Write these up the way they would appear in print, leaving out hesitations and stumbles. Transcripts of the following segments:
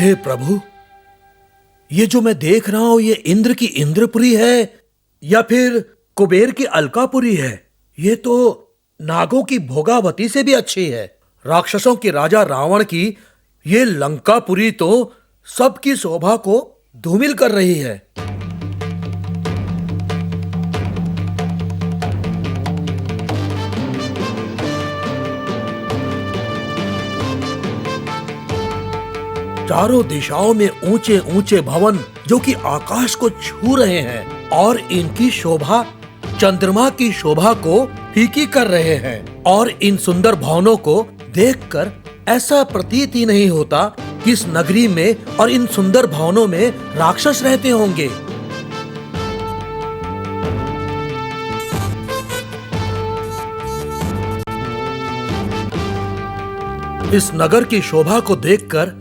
हे प्रभु, ये जो मैं देख रहा हूं ये इंद्र की इंद्रपुरी है या फिर कुबेर की अलकापुरी है? ये तो नागों की भोगावती से भी अच्छी है। राक्षसों के राजा रावण की ये लंकापुरी तो सबकी शोभा को धूमिल कर रही है। चारों दिशाओं में ऊंचे ऊंचे भवन जो कि आकाश को छू रहे हैं और इनकी शोभा चंद्रमा की शोभा को फीकी कर रहे हैं। और इन सुंदर भवनों को देखकर ऐसा प्रतीत ही नहीं होता कि इस नगरी में और इन सुंदर भवनों में राक्षस रहते होंगे। इस नगर की शोभा को देखकर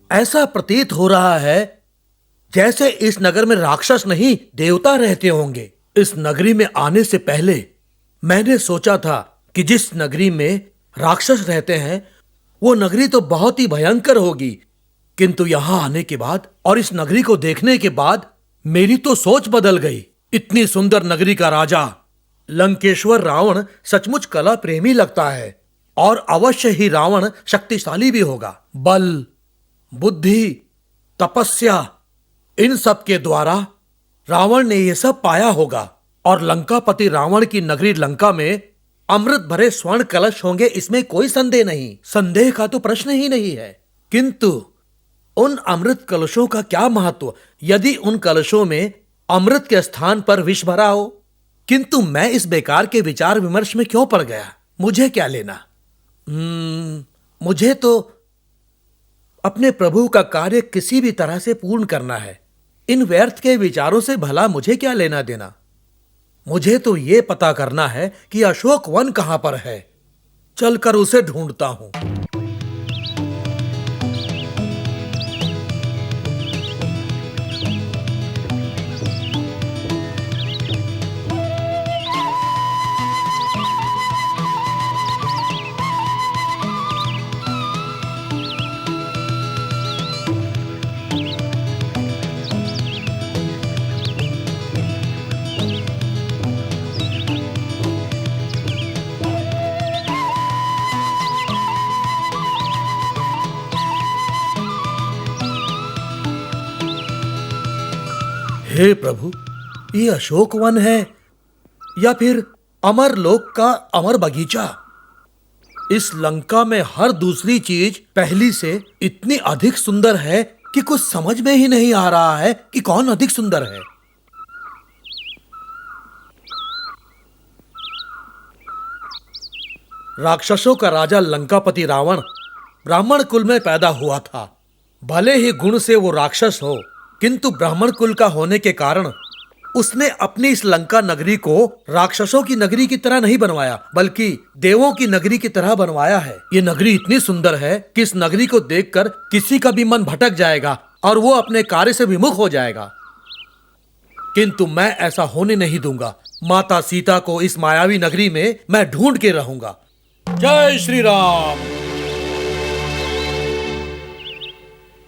ऐसा प्रतीत हो रहा है जैसे इस नगर में राक्षस नहीं देवता रहते होंगे। इस नगरी में आने से पहले मैंने सोचा था कि जिस नगरी में राक्षस रहते हैं वो नगरी तो बहुत ही भयंकर होगी, किंतु यहां आने के बाद और इस नगरी को देखने के बाद मेरी तो सोच बदल गई। इतनी सुंदर नगरी का राजा लंकेश्वर रावण सचमुच कला प्रेमी लगता है और अवश्य ही रावण शक्तिशाली भी होगा। बल, बुद्धि, तपस्या, इन सब के द्वारा रावण ने यह सब पाया होगा और लंकापति रावण की नगरी लंका में अमृत भरे स्वर्ण कलश होंगे, इसमें कोई संदेह नहीं। संदेह का तो प्रश्न ही नहीं है। किंतु उन अमृत कलशों का क्या महत्व यदि उन कलशों में अमृत के स्थान पर विष भरा हो? किंतु मैं इस बेकार के विचार विमर्श में क्यों पड़ गया? मुझे क्या लेना? मुझे तो अपने प्रभु का कार्य किसी भी तरह से पूर्ण करना है। इन व्यर्थ के विचारों से भला मुझे क्या लेना देना? मुझे तो यह पता करना है कि अशोक वन कहां पर है। चलकर उसे ढूंढता हूं। हे प्रभु, ये अशोक वन है या फिर अमर लोक का अमर बगीचा? इस लंका में हर दूसरी चीज पहली से इतनी अधिक सुंदर है कि कुछ समझ में ही नहीं आ रहा है कि कौन अधिक सुंदर है। राक्षसों का राजा लंकापति रावण ब्राह्मण कुल में पैदा हुआ था। भले ही गुण से वो राक्षस हो, किंतु ब्राह्मण कुल का होने के कारण उसने अपनी इस लंका नगरी को राक्षसों की नगरी की तरह नहीं बनवाया, बल्कि देवों की नगरी की तरह बनवाया है। ये नगरी इतनी सुंदर है कि इस नगरी को देखकर किसी का भी मन भटक जाएगा और वो अपने कार्य से विमुख हो जाएगा। किंतु मैं ऐसा होने नहीं दूंगा। माता सीता को इस मायावी नगरी में मैं ढूंढ के रहूंगा। जय श्री राम।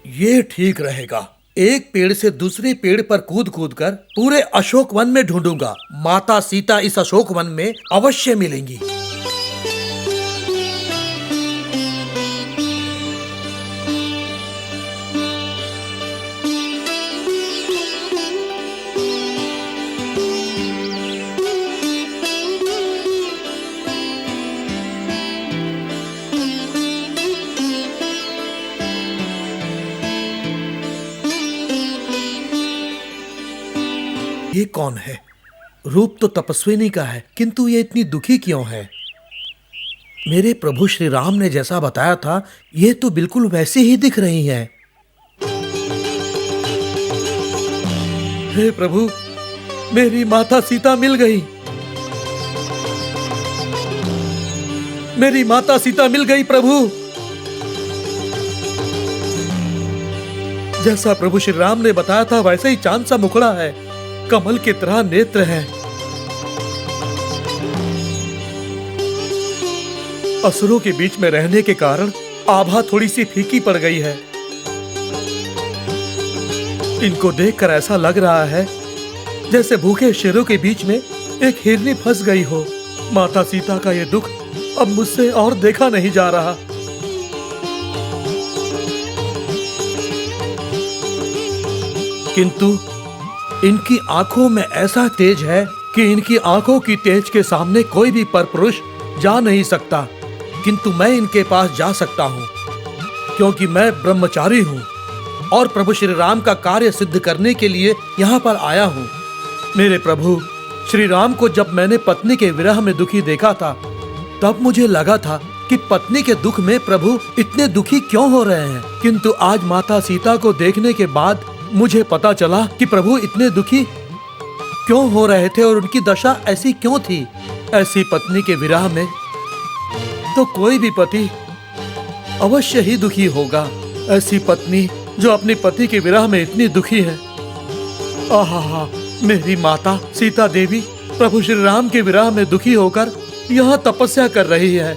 ये ठीक रहेगा। एक पेड़ से दूसरे पेड़ पर कूद कूद कर पूरे अशोक वन में ढूंढूंगा। माता सीता इस अशोक वन में अवश्य मिलेंगी। ये कौन है? रूप तो तपस्विनी का है, किंतु ये इतनी दुखी क्यों है? मेरे प्रभु श्री राम ने जैसा बताया था ये तो बिल्कुल वैसे ही दिख रही हैं। हे प्रभु, मेरी माता सीता मिल गई। मेरी माता सीता मिल गई प्रभु। जैसा प्रभु श्री राम ने बताया था वैसे ही चांद सा मुखड़ा है, कमल की तरह नेत्र है। असुरों के बीच में रहने के कारण आभा थोड़ी सी फीकी पड़ गई है। इनको देखकर ऐसा लग रहा है जैसे भूखे शेरों के बीच में एक हिरनी फंस गई हो। माता सीता का ये दुख अब मुझसे और देखा नहीं जा रहा। किंतु इनकी आंखों में ऐसा तेज है कि इनकी आंखों की तेज के सामने कोई भी परपुरुष जा नहीं सकता। किंतु मैं इनके पास जा सकता हूँ, क्योंकि मैं ब्रह्मचारी हूँ और प्रभु श्री राम का कार्य सिद्ध करने के लिए यहाँ पर आया हूँ। मेरे प्रभु श्री राम को जब मैंने पत्नी के विरह में दुखी देखा था, तब मुझे लगा था कि पत्नी के दुख में प्रभु इतने दुखी क्यों हो रहे हैं। किंतु आज माता सीता को देखने के बाद मुझे पता चला कि प्रभु इतने दुखी क्यों हो रहे थे और उनकी दशा ऐसी क्यों थी। ऐसी पत्नी के विरह में तो कोई भी पति अवश्य ही दुखी होगा। ऐसी पत्नी जो अपने पति के विरह में इतनी दुखी है। आहा, मेरी माता सीता देवी प्रभु श्री राम के विरह में दुखी होकर यहाँ तपस्या कर रही है।